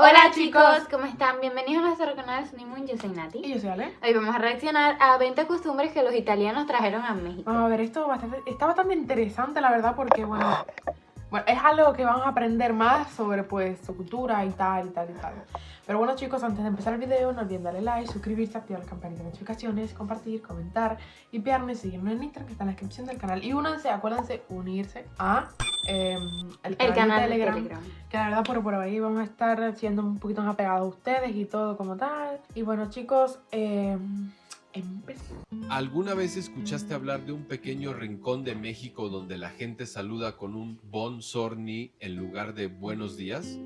Hola chicos, ¿cómo están? Bienvenidos a nuestro canal Sunimun. Yo soy Nati. Y yo soy Ale. Hoy vamos a reaccionar a 20 costumbres que los italianos trajeron a México. Vamos a ver, esto está bastante interesante, la verdad, porque, bueno, es algo que vamos a aprender más sobre, pues, su cultura y tal. Pero bueno, chicos, antes de empezar el video, no olviden darle like, suscribirse, activar la campanita de notificaciones, compartir, comentar, limpiarme, seguirme en Instagram, que está en la descripción del canal. Y únanse, acuérdense, unirse a el canal de Telegram. Que la verdad, por ahí vamos a estar siendo un poquito más apegados a ustedes y todo como tal. Y bueno, chicos, empezamos. ¿Alguna vez escuchaste hablar de un pequeño rincón de México donde la gente saluda con un buongiorno en lugar de buenos días?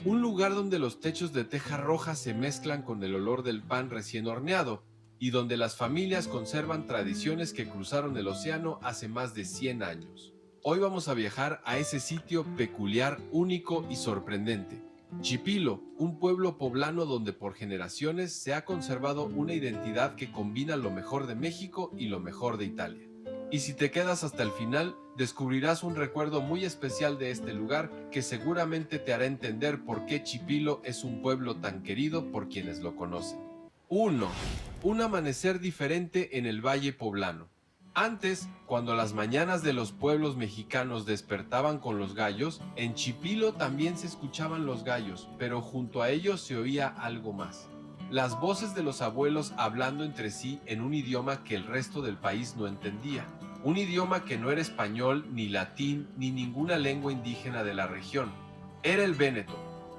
Un lugar donde los techos de teja roja se mezclan con el olor del pan recién horneado y donde las familias conservan tradiciones que cruzaron el océano hace más de 100 años. Hoy vamos a viajar a ese sitio peculiar, único y sorprendente. Chipilo, un pueblo poblano donde por generaciones se ha conservado una identidad que combina lo mejor de México y lo mejor de Italia. Y si te quedas hasta el final, descubrirás un recuerdo muy especial de este lugar que seguramente te hará entender por qué Chipilo es un pueblo tan querido por quienes lo conocen. 1. Un amanecer diferente en el Valle Poblano. Antes, cuando las mañanas de los pueblos mexicanos despertaban con los gallos, en Chipilo también se escuchaban los gallos, pero junto a ellos se oía algo más. Las voces de los abuelos hablando entre sí en un idioma que el resto del país no entendía. Un idioma que no era español, ni latín, ni ninguna lengua indígena de la región. Era el véneto,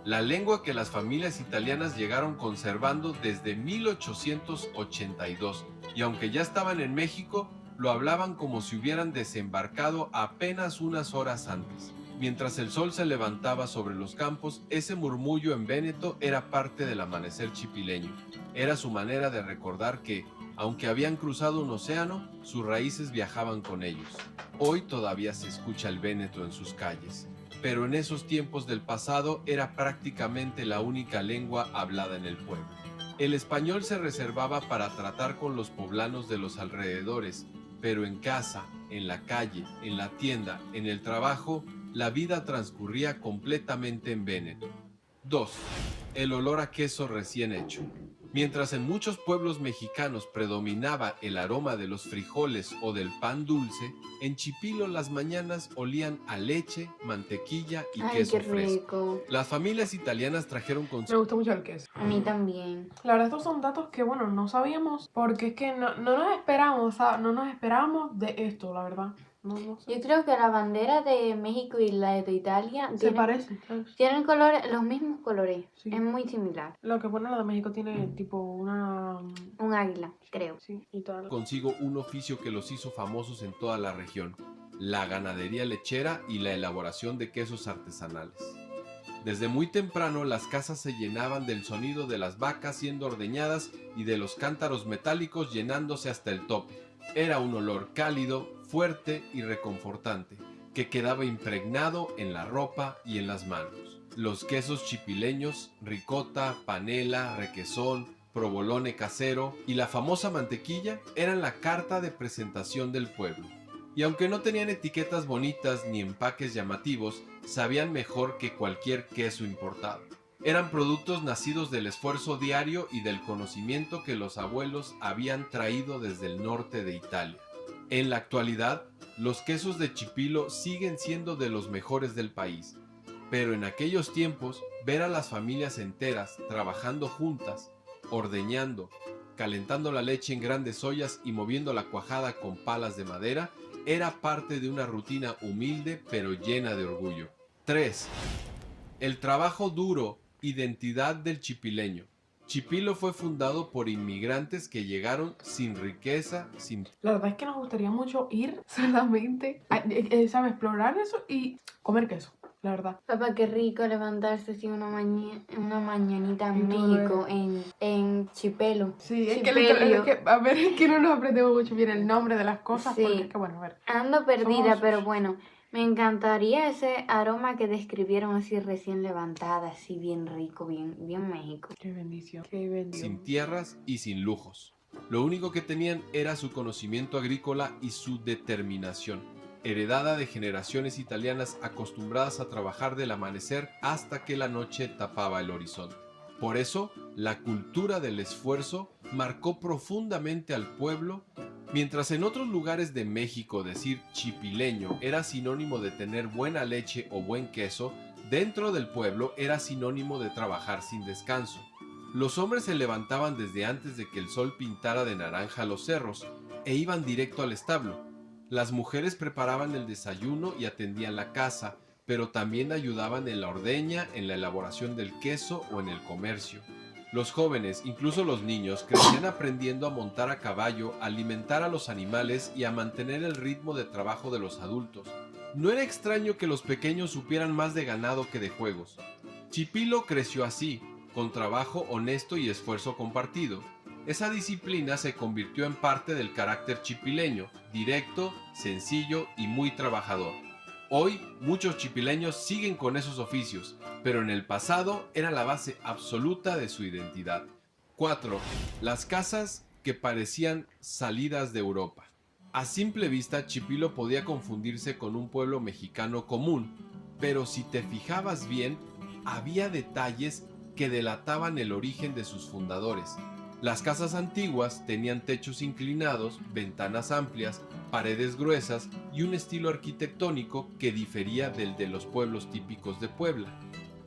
la lengua que las familias italianas llegaron conservando desde 1882, y aunque ya estaban en México, lo hablaban como si hubieran desembarcado apenas unas horas antes. Mientras el sol se levantaba sobre los campos, ese murmullo en véneto era parte del amanecer chipileño. Era su manera de recordar que, aunque habían cruzado un océano, sus raíces viajaban con ellos. Hoy todavía se escucha el véneto en sus calles, pero en esos tiempos del pasado era prácticamente la única lengua hablada en el pueblo. El español se reservaba para tratar con los poblanos de los alrededores, pero en casa, en la calle, en la tienda, en el trabajo, la vida transcurría completamente en véneto. 2. El olor a queso recién hecho. Mientras en muchos pueblos mexicanos predominaba el aroma de los frijoles o del pan dulce, en Chipilo las mañanas olían a leche, mantequilla y queso fresco. Las familias italianas trajeron Me gusta mucho el queso. A mí también. La verdad, estos son datos que, bueno, no sabíamos porque es que no nos esperábamos de esto, la verdad. No sé. Yo creo que la bandera de México y la de Italia Se parecen, ¿sabes? tienen colores, los mismos colores. Sí. Es muy similar. Lo que pone la de México tiene tipo Un águila, creo. Sí, y tal. Consigo un oficio que los hizo famosos en toda la región: la ganadería lechera y la elaboración de quesos artesanales. Desde muy temprano las casas se llenaban del sonido de las vacas siendo ordeñadas y de los cántaros metálicos llenándose hasta el tope. Era un olor cálido, fuerte y reconfortante, que quedaba impregnado en la ropa y en las manos. Los quesos chipileños, ricota, panela, requesón, provolone casero y la famosa mantequilla eran la carta de presentación del pueblo. Y aunque no tenían etiquetas bonitas ni empaques llamativos, sabían mejor que cualquier queso importado. Eran productos nacidos del esfuerzo diario y del conocimiento que los abuelos habían traído desde el norte de Italia. En la actualidad, los quesos de Chipilo siguen siendo de los mejores del país, pero en aquellos tiempos, ver a las familias enteras trabajando juntas, ordeñando, calentando la leche en grandes ollas y moviendo la cuajada con palas de madera, era parte de una rutina humilde pero llena de orgullo. 3. El trabajo duro, identidad del chipileño. Chipilo fue fundado por inmigrantes que llegaron sin riqueza, sin... La verdad es que nos gustaría mucho ir solamente a, ¿sabes? Explorar eso y comer queso, la verdad. Papá, qué rico levantarse así una mañanita en Y todo México, en Chipelo. Sí, es Chipelio. que, a ver, es que no nos aprendemos mucho bien el nombre de las cosas, Sí. porque es que, bueno, a ver. Ando perdida, Somos- pero bueno, me encantaría ese aroma que describieron así recién levantada, así bien rico, bien México. Qué bendición, qué bendición. sin tierras y sin lujos. Lo único que tenían era su conocimiento agrícola y su determinación. heredada de generaciones italianas acostumbradas a trabajar del amanecer hasta que la noche tapaba el horizonte. Por eso, la cultura del esfuerzo marcó profundamente al pueblo, mientras en otros lugares de México decir chipileño era sinónimo de tener buena leche o buen queso, dentro del pueblo era sinónimo de trabajar sin descanso. Los hombres se levantaban desde antes de que el sol pintara de naranja los cerros e iban directo al establo. Las mujeres preparaban el desayuno y atendían la casa, pero también ayudaban en la ordeña, en la elaboración del queso o en el comercio. Los jóvenes, incluso los niños, crecían aprendiendo a montar a caballo, a alimentar a los animales y a mantener el ritmo de trabajo de los adultos. No era extraño que los pequeños supieran más de ganado que de juegos. Chipilo creció así, con trabajo honesto y esfuerzo compartido. Esa disciplina se convirtió en parte del carácter chipileño, directo, sencillo y muy trabajador. Hoy, muchos chipileños siguen con esos oficios, pero en el pasado era la base absoluta de su identidad. 4. Las casas que parecían salidas de Europa. A simple vista, Chipilo podía confundirse con un pueblo mexicano común, pero si te fijabas bien, había detalles que delataban el origen de sus fundadores. Las casas antiguas tenían techos inclinados, ventanas amplias, paredes gruesas y un estilo arquitectónico que difería del de los pueblos típicos de Puebla.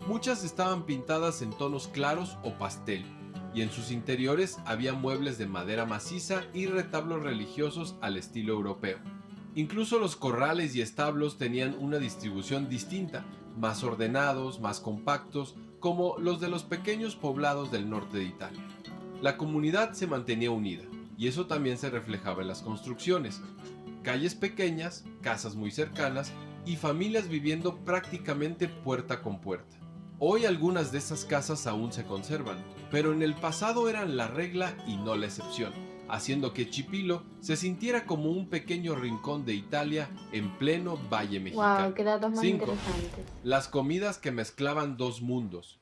Muchas estaban pintadas en tonos claros o pastel, y en sus interiores había muebles de madera maciza y retablos religiosos al estilo europeo. Incluso los corrales y establos tenían una distribución distinta, más ordenados, más compactos, como los de los pequeños poblados del norte de Italia. La comunidad se mantenía unida, y eso también se reflejaba en las construcciones. Calles pequeñas, casas muy cercanas y familias viviendo prácticamente puerta con puerta. Hoy algunas de esas casas aún se conservan, pero en el pasado eran la regla y no la excepción, haciendo que Chipilo se sintiera como un pequeño rincón de Italia en pleno Valle Mexicano. Wow, qué datos más 5. interesantes. Las comidas que mezclaban dos mundos.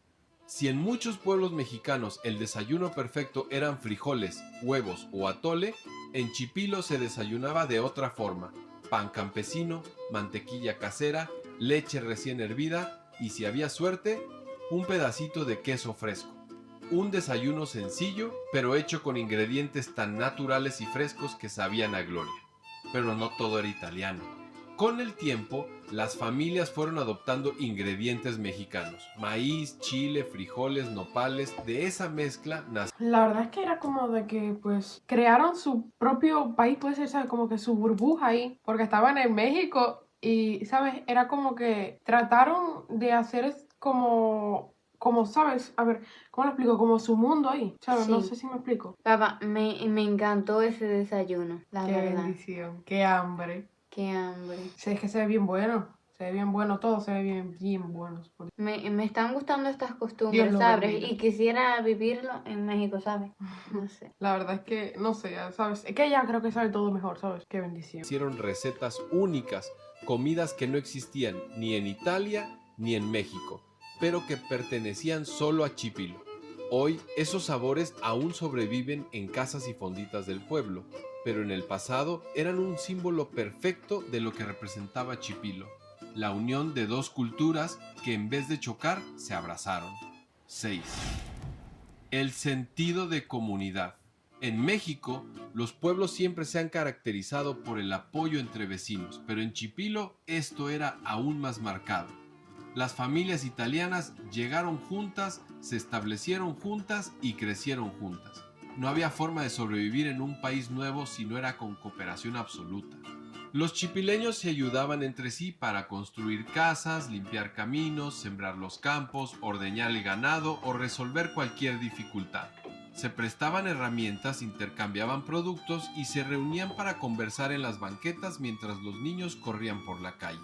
Si en muchos pueblos mexicanos el desayuno perfecto eran frijoles, huevos o atole, en Chipilo se desayunaba de otra forma: pan campesino, mantequilla casera, leche recién hervida y, si había suerte, un pedacito de queso fresco. Un desayuno sencillo, pero hecho con ingredientes tan naturales y frescos que sabían a gloria. Pero no todo era italiano. Con el tiempo, las familias fueron adoptando ingredientes mexicanos: maíz, chile, frijoles, nopales. De esa mezcla nació. La verdad es que era como de que, pues, crearon su propio país, puede ser, ¿sabes? Como que su burbuja ahí, porque estaban en México y, ¿sabes? Era como que trataron de hacer como, ¿sabes? A ver, ¿cómo lo explico? Como su mundo ahí, ¿sabes? No Sí. sé si me explico. Papá, me encantó ese desayuno, la Qué verdad. bendición, qué hambre. Qué hambre. Sí, es que se ve bien bueno, todo se ve bien bueno. Me están gustando estas Dios costumbres, lo ¿sabes? bendiga. Y quisiera vivirlo en México, ¿sabes? No sé. La verdad es que, no sé, ¿sabes? Es que ella creo que sabe todo mejor, ¿sabes? Qué bendición. Hicieron recetas únicas, comidas que no existían ni en Italia ni en México, pero que pertenecían solo a Chipilo. Hoy esos sabores aún sobreviven en casas y fonditas del pueblo, pero en el pasado eran un símbolo perfecto de lo que representaba Chipilo: la unión de dos culturas que, en vez de chocar, se abrazaron. 6. El sentido de comunidad. En México, los pueblos siempre se han caracterizado por el apoyo entre vecinos, pero en Chipilo esto era aún más marcado. Las familias italianas llegaron juntas, se establecieron juntas y crecieron juntas. No había forma de sobrevivir en un país nuevo si no era con cooperación absoluta. Los chipileños se ayudaban entre sí para construir casas, limpiar caminos, sembrar los campos, ordeñar el ganado o resolver cualquier dificultad. Se prestaban herramientas, intercambiaban productos y se reunían para conversar en las banquetas mientras los niños corrían por la calle.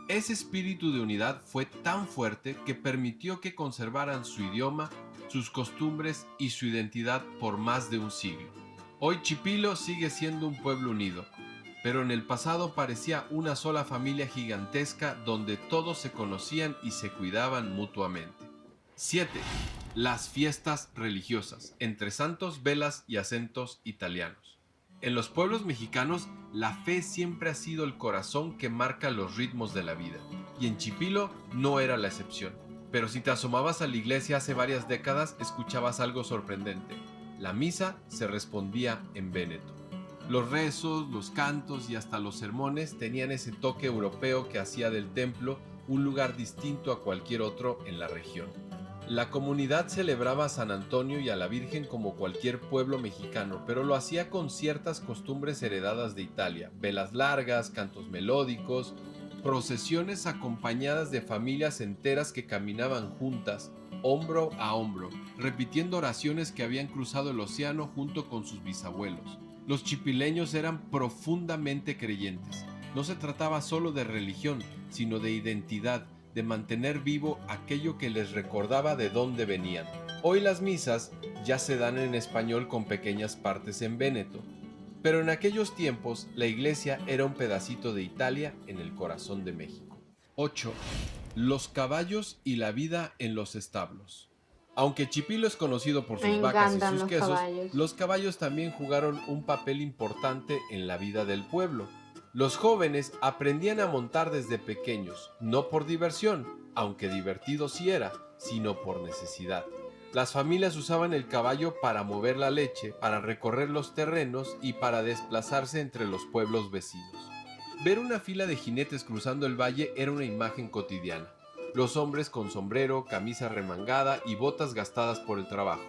Ese espíritu de unidad fue tan fuerte que permitió que conservaran su idioma, sus costumbres y su identidad por más de un siglo. Hoy Chipilo sigue siendo un pueblo unido, pero en el pasado parecía una sola familia gigantesca donde todos se conocían y se cuidaban mutuamente. 7. Las fiestas religiosas, entre santos, velas y acentos italianos. En los pueblos mexicanos, la fe siempre ha sido el corazón que marca los ritmos de la vida, y en Chipilo no era la excepción. Pero si te asomabas a la iglesia hace varias décadas, escuchabas algo sorprendente. La misa se respondía en véneto. Los rezos, los cantos y hasta los sermones tenían ese toque europeo que hacía del templo un lugar distinto a cualquier otro en la región. La comunidad celebraba a San Antonio y a la Virgen como cualquier pueblo mexicano, pero lo hacía con ciertas costumbres heredadas de Italia: velas largas, cantos melódicos, procesiones acompañadas de familias enteras que caminaban juntas, hombro a hombro, repitiendo oraciones que habían cruzado el océano junto con sus bisabuelos. Los chipileños eran profundamente creyentes. No se trataba solo de religión, sino de identidad, de mantener vivo aquello que les recordaba de dónde venían. Hoy las misas ya se dan en español con pequeñas partes en véneto, pero en aquellos tiempos la iglesia era un pedacito de Italia en el corazón de México. 8. Los caballos y la vida en los establos. Aunque Chipilo es conocido por sus vacas y sus quesos, los caballos también jugaron un papel importante en la vida del pueblo. Los jóvenes aprendían a montar desde pequeños, no por diversión, aunque divertido sí era, sino por necesidad. Las familias usaban el caballo para mover la leche, para recorrer los terrenos y para desplazarse entre los pueblos vecinos. Ver una fila de jinetes cruzando el valle era una imagen cotidiana. Los hombres con sombrero, camisa remangada y botas gastadas por el trabajo,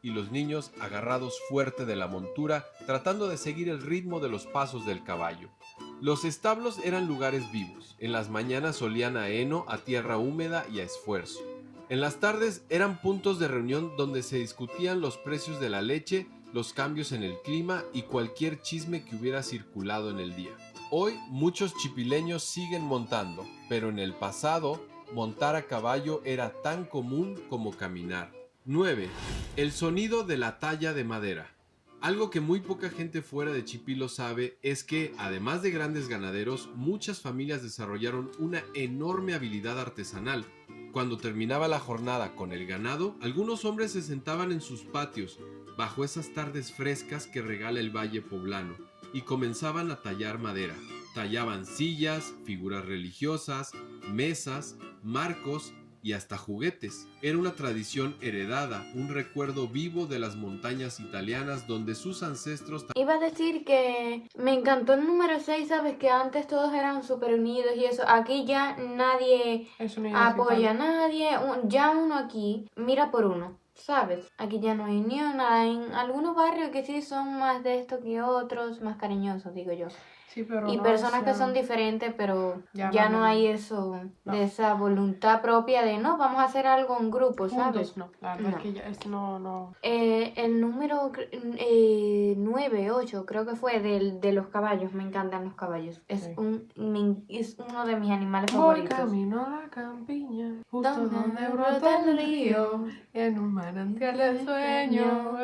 y los niños agarrados fuerte de la montura, tratando de seguir el ritmo de los pasos del caballo. Los establos eran lugares vivos. En las mañanas olían a heno, a tierra húmeda y a esfuerzo. En las tardes eran puntos de reunión donde se discutían los precios de la leche, los cambios en el clima y cualquier chisme que hubiera circulado en el día. Hoy muchos chipileños siguen montando, pero en el pasado montar a caballo era tan común como caminar. 9. El sonido de la talla de madera. Algo que muy poca gente fuera de Chipilo sabe es que, además de grandes ganaderos, muchas familias desarrollaron una enorme habilidad artesanal. Cuando terminaba la jornada con el ganado, algunos hombres se sentaban en sus patios, bajo esas tardes frescas que regala el valle poblano, y comenzaban a tallar madera. Tallaban sillas, figuras religiosas, mesas, marcos y hasta juguetes. Era una tradición heredada, un recuerdo vivo de las montañas italianas donde sus ancestros... Iba a decir que me encantó el número 6, ¿sabes? Que antes todos eran súper unidos y eso. Aquí ya nadie apoya a nadie. Ya uno aquí mira por uno, ¿sabes? Aquí ya no hay unión. En algunos barrios que sí son más de esto que otros, más cariñosos, digo yo. Sí, pero y no personas que son diferentes, pero ya no hay eso, no. de esa voluntad propia de no, vamos a hacer algo en grupo, ¿sabes? Juntos, no, la verdad es que ya es no. El número 9, 8 creo que fue de los caballos, me encantan los caballos. Es, Sí. es uno de mis animales Voy favoritos. camino a la campiña, justo donde brota el río, en un manantial de sueño.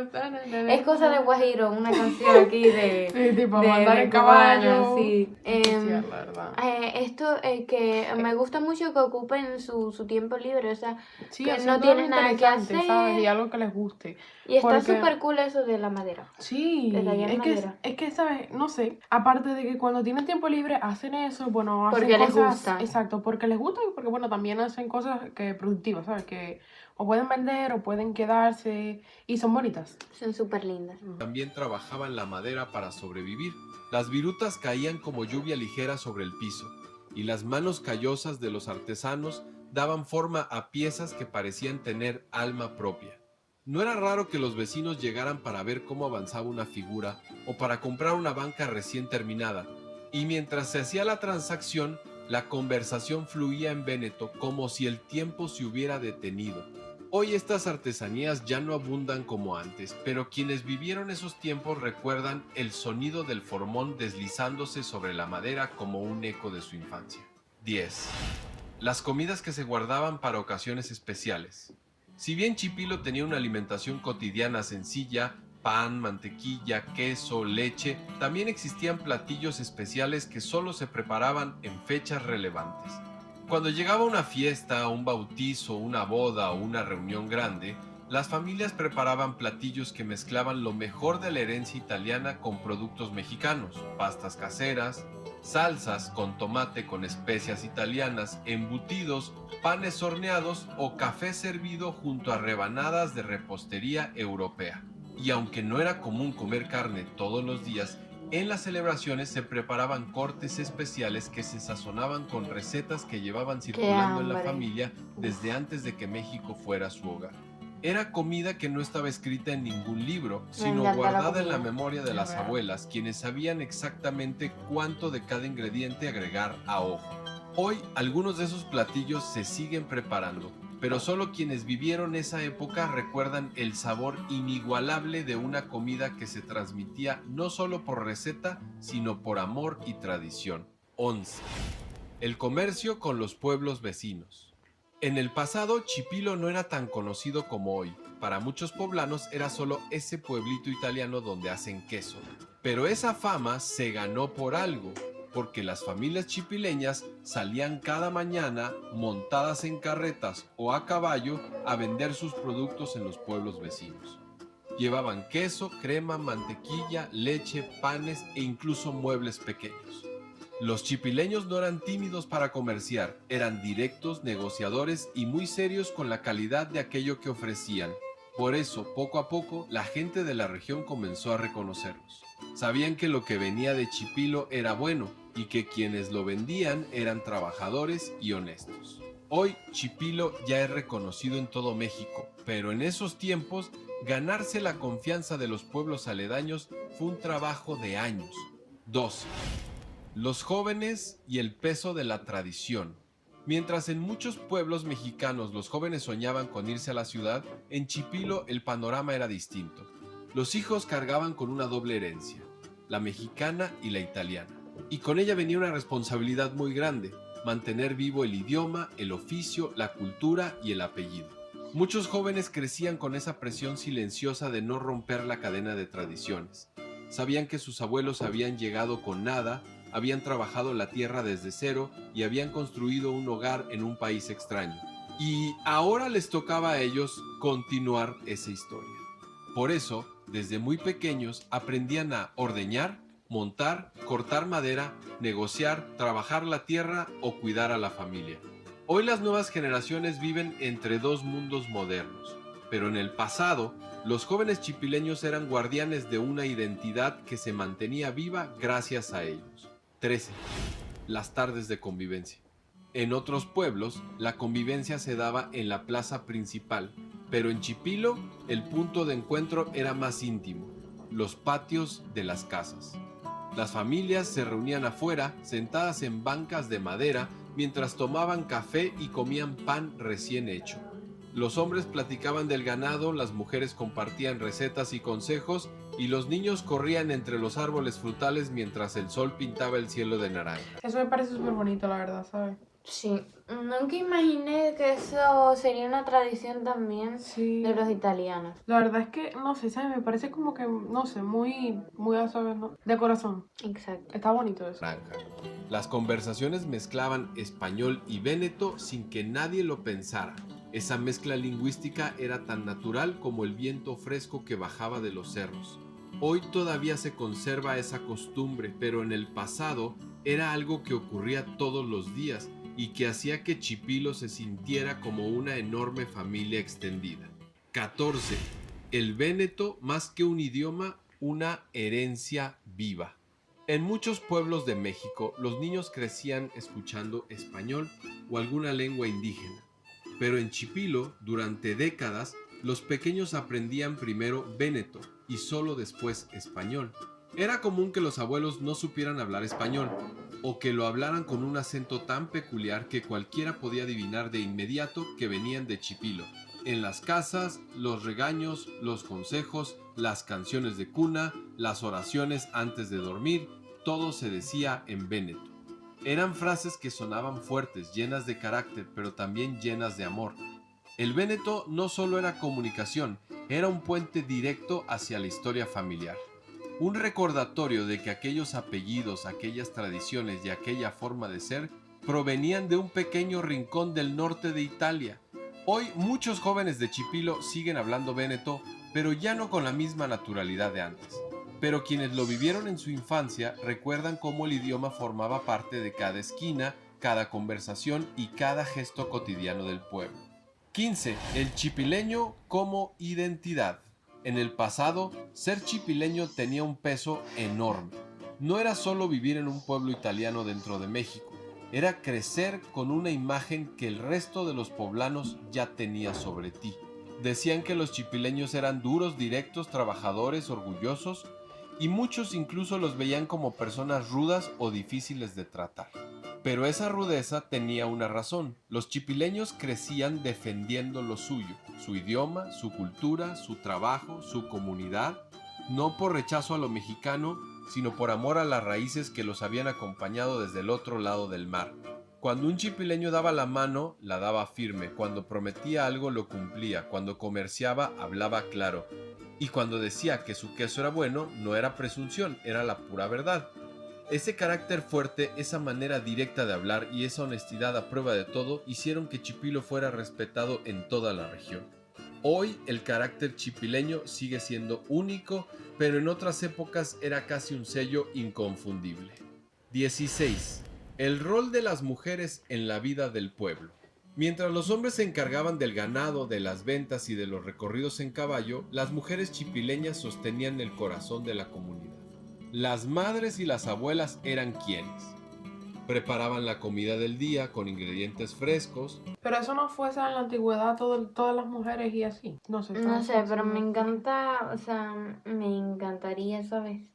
Es cosa de Guajiro, una canción aquí de... Sí, tipo mandar en caballo. Sí. La verdad. Esto que me gusta mucho que ocupen su tiempo libre, o sea, Sí, que haciendo no tienen algo nada que interesante, hacer. ¿sabes? Y algo que les guste. Y está Porque- súper cool eso de la madera. Sí, De tallar madera. es que, ¿sabes? No sé, aparte de que cuando tienen tiempo libre hacen eso, bueno, hacen Porque les cosas... gusta. Exacto, porque les gusta y porque, bueno, también hacen cosas que productivas, ¿sabes? Que o pueden vender o pueden quedarse y son bonitas. Son súper lindas. También trabajaban la madera para sobrevivir. Las virutas caían como lluvia ligera sobre el piso, y las manos callosas de los artesanos daban forma a piezas que parecían tener alma propia. No era raro que los vecinos llegaran para ver cómo avanzaba una figura o para comprar una banca recién terminada, y mientras se hacía la transacción, la conversación fluía en véneto como si el tiempo se hubiera detenido. Hoy estas artesanías ya no abundan como antes, pero quienes vivieron esos tiempos recuerdan el sonido del formón deslizándose sobre la madera como un eco de su infancia. 10. Las comidas que se guardaban para ocasiones especiales. Si bien Chipilo tenía una alimentación cotidiana sencilla, pan, mantequilla, queso, leche, también existían platillos especiales que solo se preparaban en fechas relevantes. Cuando llegaba una fiesta, un bautizo, una boda o una reunión grande, Las familias preparaban platillos que mezclaban lo mejor de la herencia italiana con productos mexicanos, pastas caseras, salsas con tomate con especias italianas, embutidos, panes horneados o café servido junto a rebanadas de repostería europea. Y aunque no era común comer carne todos los días, en las celebraciones se preparaban cortes especiales que se sazonaban con recetas que llevaban circulando en la familia desde antes de que México fuera su hogar. Era comida que no estaba escrita en ningún libro, sino guardada en la memoria de las abuelas, quienes sabían exactamente cuánto de cada ingrediente agregar a ojo. Hoy, algunos de esos platillos se siguen preparando, pero solo quienes vivieron esa época recuerdan el sabor inigualable de una comida que se transmitía no solo por receta, sino por amor y tradición. 11. El comercio con los pueblos vecinos. En el pasado, Chipilo no era tan conocido como hoy. Para muchos poblanos era solo ese pueblito italiano donde hacen queso. Pero esa fama se ganó por algo, porque las familias chipileñas salían cada mañana montadas en carretas o a caballo a vender sus productos en los pueblos vecinos. Llevaban queso, crema, mantequilla, leche, panes e incluso muebles pequeños. Los chipileños no eran tímidos para comerciar, eran directos, negociadores y muy serios con la calidad de aquello que ofrecían. Por eso, poco a poco, la gente de la región comenzó a reconocerlos. Sabían que lo que venía de Chipilo era bueno y que quienes lo vendían eran trabajadores y honestos. Hoy Chipilo ya es reconocido en todo México, pero en esos tiempos ganarse la confianza de los pueblos aledaños fue un trabajo de años. 12. Los jóvenes y el peso de la tradición. Mientras en muchos pueblos mexicanos los jóvenes soñaban con irse a la ciudad, en Chipilo el panorama era distinto. Los hijos cargaban con una doble herencia, la mexicana y la italiana. Y con ella venía una responsabilidad muy grande, mantener vivo el idioma, el oficio, la cultura y el apellido. Muchos jóvenes crecían con esa presión silenciosa de no romper la cadena de tradiciones. Sabían que sus abuelos habían llegado con nada, habían trabajado la tierra desde cero y habían construido un hogar en un país extraño. Y ahora les tocaba a ellos continuar esa historia. Por eso, desde muy pequeños aprendían a ordeñar, montar, cortar madera, negociar, trabajar la tierra o cuidar a la familia. Hoy las nuevas generaciones viven entre dos mundos modernos, pero en el pasado, los jóvenes chipileños eran guardianes de una identidad que se mantenía viva gracias a ellos. 13. Las tardes de convivencia. En otros pueblos, la convivencia se daba en la plaza principal, pero en Chipilo el punto de encuentro era más íntimo, los patios de las casas. Las familias se reunían afuera, sentadas en bancas de madera, mientras tomaban café y comían pan recién hecho. Los hombres platicaban del ganado, las mujeres compartían recetas y consejos, y los niños corrían entre los árboles frutales mientras el sol pintaba el cielo de naranja. Eso me parece súper bonito, la verdad, ¿sabes? Sí, nunca imaginé que eso sería una tradición también de los italianos. La verdad es que, no sé, ¿sabes? Me parece como que, no sé, muy, ¿sabes? ¿No? De corazón. Exacto. Está bonito eso. Las conversaciones mezclaban español y véneto sin que nadie lo pensara. Esa mezcla lingüística era tan natural como el viento fresco que bajaba de los cerros. Hoy todavía se conserva esa costumbre, pero en el pasado era algo que ocurría todos los días y que hacía que Chipilo se sintiera como una enorme familia extendida. 14. El véneto, más que un idioma, una herencia viva. En muchos pueblos de México, los niños crecían escuchando español o alguna lengua indígena. Pero en Chipilo, durante décadas, los pequeños aprendían primero véneto y solo después español. Era común que los abuelos no supieran hablar español, o que lo hablaran con un acento tan peculiar que cualquiera podía adivinar de inmediato que venían de Chipilo. En las casas, los regaños, los consejos, las canciones de cuna, las oraciones antes de dormir, todo se decía en véneto. Eran frases que sonaban fuertes, llenas de carácter, pero también llenas de amor. El véneto no solo era comunicación, era un puente directo hacia la historia familiar. Un recordatorio de que aquellos apellidos, aquellas tradiciones y aquella forma de ser provenían de un pequeño rincón del norte de Italia. Hoy muchos jóvenes de Chipilo siguen hablando véneto, pero ya no con la misma naturalidad de antes. Pero quienes lo vivieron en su infancia recuerdan cómo el idioma formaba parte de cada esquina, cada conversación y cada gesto cotidiano del pueblo. 15. El chipileño como identidad. En el pasado, ser chipileño tenía un peso enorme. No era solo vivir en un pueblo italiano dentro de México, era crecer con una imagen que el resto de los poblanos ya tenía sobre ti. Decían que los chipileños eran duros, directos, trabajadores, orgullosos, y muchos incluso los veían como personas rudas o difíciles de tratar. Pero esa rudeza tenía una razón. Los chipileños crecían defendiendo lo suyo, su idioma, su cultura, su trabajo, su comunidad, no por rechazo a lo mexicano, sino por amor a las raíces que los habían acompañado desde el otro lado del mar. Cuando un chipileño daba la mano, la daba firme. Cuando prometía algo, lo cumplía. Cuando comerciaba, hablaba claro. Y cuando decía que su queso era bueno, no era presunción, era la pura verdad. Ese carácter fuerte, esa manera directa de hablar y esa honestidad a prueba de todo hicieron que Chipilo fuera respetado en toda la región. Hoy el carácter chipileño sigue siendo único, pero en otras épocas era casi un sello inconfundible. 16. El rol de las mujeres en la vida del pueblo. Mientras los hombres se encargaban del ganado, de las ventas y de los recorridos en caballo, las mujeres chipileñas sostenían el corazón de la comunidad. Las madres y las abuelas eran quienes preparaban la comida del día con ingredientes frescos. Pero eso no fuese en la antigüedad todas las mujeres y así. No sé, pero me encanta, o sea, me encantaría, ¿sabes?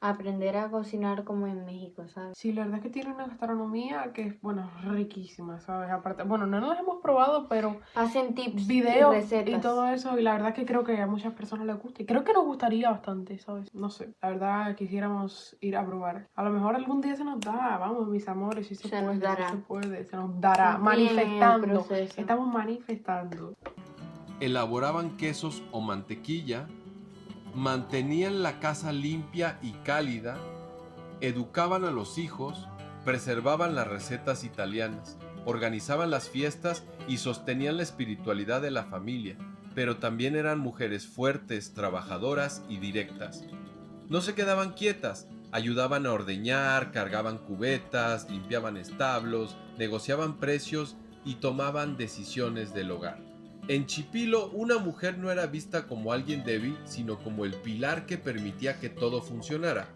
Aprender a cocinar como en México, ¿sabes? Sí, la verdad es que tiene una gastronomía que es, bueno, riquísima, ¿sabes? Aparte, bueno, no las hemos probado, pero hacen tips, videos y recetas y todo eso, y la verdad es que creo que a muchas personas les gusta, y creo que nos gustaría bastante, ¿sabes? No sé, la verdad quisiéramos ir a probar. A lo mejor algún día se nos da, vamos, mis amores, si se puede, nos dará. si se puede, se nos dará, manifestando, estamos manifestando. Elaboraban quesos o mantequilla, mantenían la casa limpia y cálida, educaban a los hijos, preservaban las recetas italianas, organizaban las fiestas y sostenían la espiritualidad de la familia, pero también eran mujeres fuertes, trabajadoras y directas. No se quedaban quietas, ayudaban a ordeñar, cargaban cubetas, limpiaban establos, negociaban precios y tomaban decisiones del hogar. En Chipilo, una mujer no era vista como alguien débil, sino como el pilar que permitía que todo funcionara.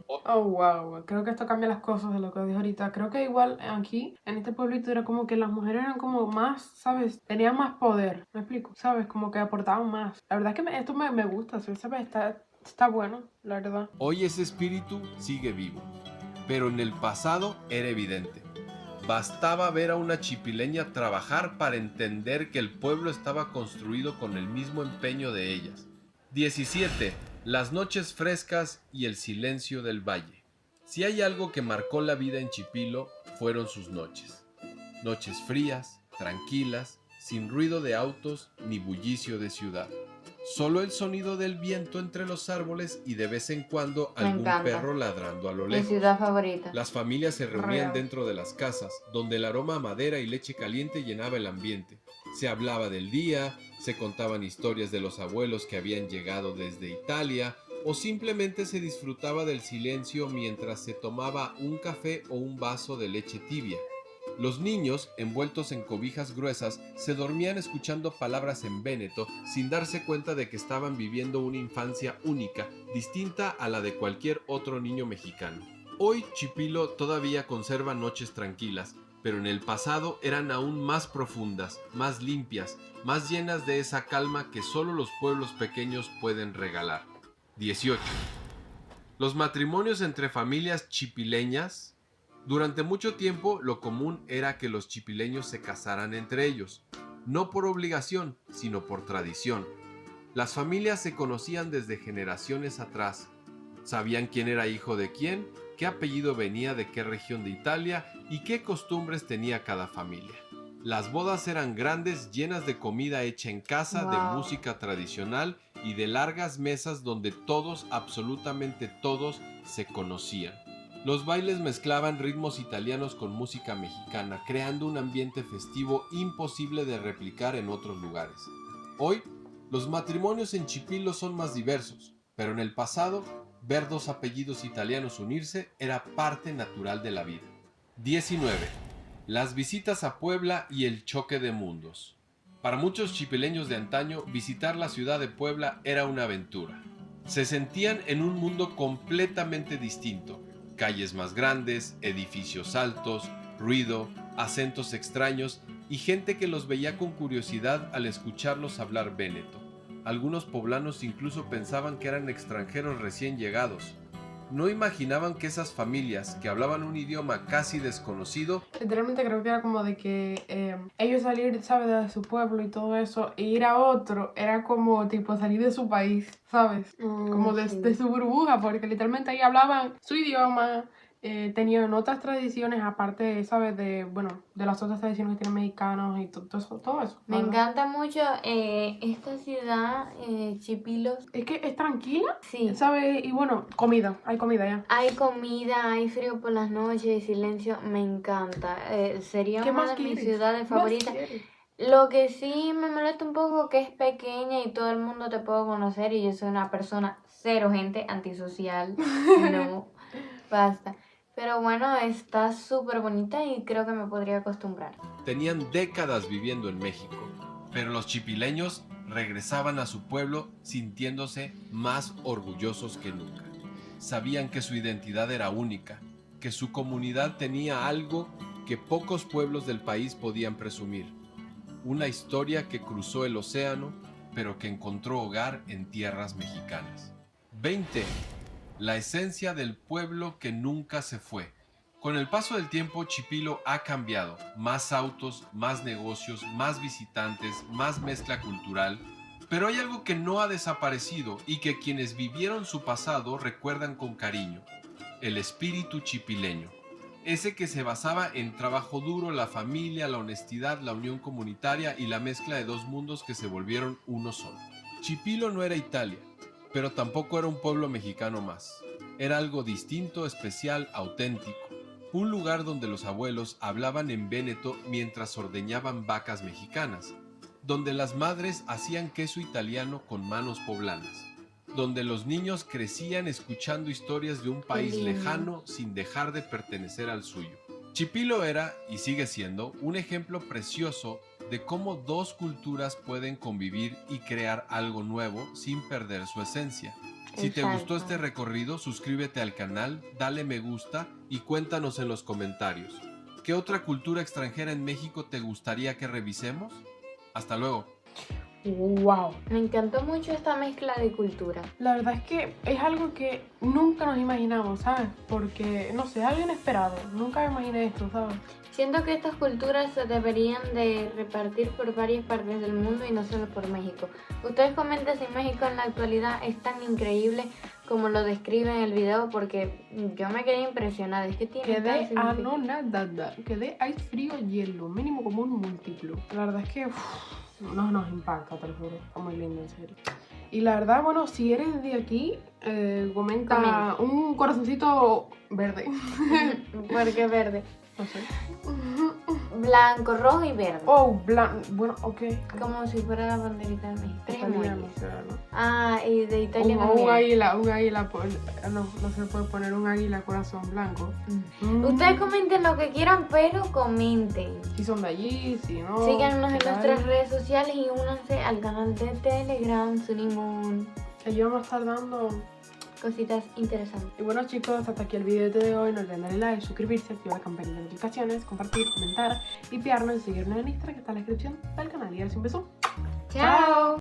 Oh, wow, creo que esto cambia las cosas de lo que dije ahorita. Creo que igual aquí, en este pueblito, era como que las mujeres eran como más, ¿sabes? Tenían más poder, ¿me explico? ¿Sabes? Como que aportaban más. La verdad es que esto me gusta, ¿sabes? Está bueno, la verdad. Hoy ese espíritu sigue vivo, pero en el pasado era evidente. Bastaba ver a una chipileña trabajar para entender que el pueblo estaba construido con el mismo empeño de ellas. 17. Las noches frescas y el silencio del valle. Si hay algo que marcó la vida en Chipilo, fueron sus noches. Noches frías, tranquilas, sin ruido de autos ni bullicio de ciudad. Solo el sonido del viento entre los árboles y de vez en cuando algún perro ladrando a lo lejos. Mi ciudad favorita. Las familias se reunían dentro de las casas, donde el aroma a madera y leche caliente llenaba el ambiente. Se hablaba del día, se contaban historias de los abuelos que habían llegado desde Italia, o simplemente se disfrutaba del silencio mientras se tomaba un café o un vaso de leche tibia. Los niños, envueltos en cobijas gruesas, se dormían escuchando palabras en véneto sin darse cuenta de que estaban viviendo una infancia única, distinta a la de cualquier otro niño mexicano. Hoy Chipilo todavía conserva noches tranquilas, pero en el pasado eran aún más profundas, más limpias, más llenas de esa calma que solo los pueblos pequeños pueden regalar. 18. Los matrimonios entre familias chipileñas. Durante mucho tiempo lo común era que los chipileños se casaran entre ellos, no por obligación, sino por tradición. Las familias se conocían desde generaciones atrás, sabían quién era hijo de quién, qué apellido venía de qué región de Italia y qué costumbres tenía cada familia. Las bodas eran grandes, llenas de comida hecha en casa, de música tradicional y de largas mesas donde todos, absolutamente todos, se conocían. Los bailes mezclaban ritmos italianos con música mexicana, creando un ambiente festivo imposible de replicar en otros lugares. Hoy, los matrimonios en Chipilo son más diversos, pero en el pasado, ver dos apellidos italianos unirse era parte natural de la vida. 19. Las visitas a Puebla y el choque de mundos. Para muchos chipileños de antaño, visitar la ciudad de Puebla era una aventura. Se sentían en un mundo completamente distinto. Calles más grandes, edificios altos, ruido, acentos extraños y gente que los veía con curiosidad al escucharlos hablar véneto. Algunos poblanos incluso pensaban que eran extranjeros recién llegados. No imaginaban que esas familias que hablaban un idioma casi desconocido... Literalmente creo que era como de que ellos salir, ¿sabes? De su pueblo y todo eso, e ir a otro, era como tipo salir de su país, ¿sabes? Como de su burbuja, porque literalmente ahí hablaban su idioma, tenían otras tradiciones aparte, ¿sabes? De las otras tradiciones que tienen mexicanos y todo eso. Me encanta mucho esta ciudad, Chipilo. Es que es tranquila, sí, ¿sabes? Y bueno, hay comida ya. Hay comida, hay frío por las noches, silencio, me encanta. Sería una de mis ciudades favoritas. Lo que sí me molesta un poco que es pequeña y todo el mundo te puede conocer y yo soy una persona cero gente, antisocial, no, basta. Pero bueno, está súper bonita y creo que me podría acostumbrar. Tenían décadas viviendo en México, pero los chipileños regresaban a su pueblo sintiéndose más orgullosos que nunca. Sabían que su identidad era única, que su comunidad tenía algo que pocos pueblos del país podían presumir. Una historia que cruzó el océano, pero que encontró hogar en tierras mexicanas. 20. La esencia del pueblo que nunca se fue. Con el paso del tiempo, Chipilo ha cambiado. Más autos, más negocios, más visitantes, más mezcla cultural. Pero hay algo que no ha desaparecido y que quienes vivieron su pasado recuerdan con cariño. El espíritu chipileño. Ese que se basaba en trabajo duro, la familia, la honestidad, la unión comunitaria y la mezcla de dos mundos que se volvieron uno solo. Chipilo no era Italia, pero tampoco era un pueblo mexicano más. Era algo distinto, especial, auténtico. Un lugar donde los abuelos hablaban en véneto mientras ordeñaban vacas mexicanas, donde las madres hacían queso italiano con manos poblanas, donde los niños crecían escuchando historias de un país lejano sin dejar de pertenecer al suyo. Chipilo era, y sigue siendo, un ejemplo precioso de cómo dos culturas pueden convivir y crear algo nuevo sin perder su esencia. Si te gustó este recorrido, suscríbete al canal, dale me gusta y cuéntanos en los comentarios. ¿Qué otra cultura extranjera en México te gustaría que revisemos? Hasta luego. ¡Wow! Me encantó mucho esta mezcla de cultura. La verdad es que es algo que nunca nos imaginamos, ¿sabes? Porque, no sé, algo inesperado. Nunca me imaginé esto, ¿sabes? Siento que estas culturas se deberían de repartir por varias partes del mundo y no solo por México. Ustedes comenten si México en la actualidad es tan increíble como lo describen en el video, porque yo me quedé impresionada. Es que tiene quedé anonadada. Quedé hay frío, hielo, mínimo común múltiplo. La verdad es que nos impacta, te lo juro. Está muy lindo, en serio. Y la verdad, bueno, si eres de aquí, comenta un corazoncito verde. ¿Por qué verde? No sé. Blanco, rojo y verde. Oh, blanco. Bueno, ok. Como si fuera la banderita de México. Italiano, ¿no? Ah, y de Italia también. Un águila. No se puede poner un águila corazón blanco. Ustedes comenten lo que quieran, pero comenten. Si son de allí, si no. Síganos en nuestras redes sociales y únanse al canal de Telegram, Sunimon. Allí vamos a estar dando cositas interesantes. Y bueno, chicos, hasta aquí el video de hoy. No olviden darle like, suscribirse, activar la campanita de notificaciones, compartir, comentar, limpiarnos y seguirnos en Instagram, que está en la descripción del canal. Y ahora sí, un beso.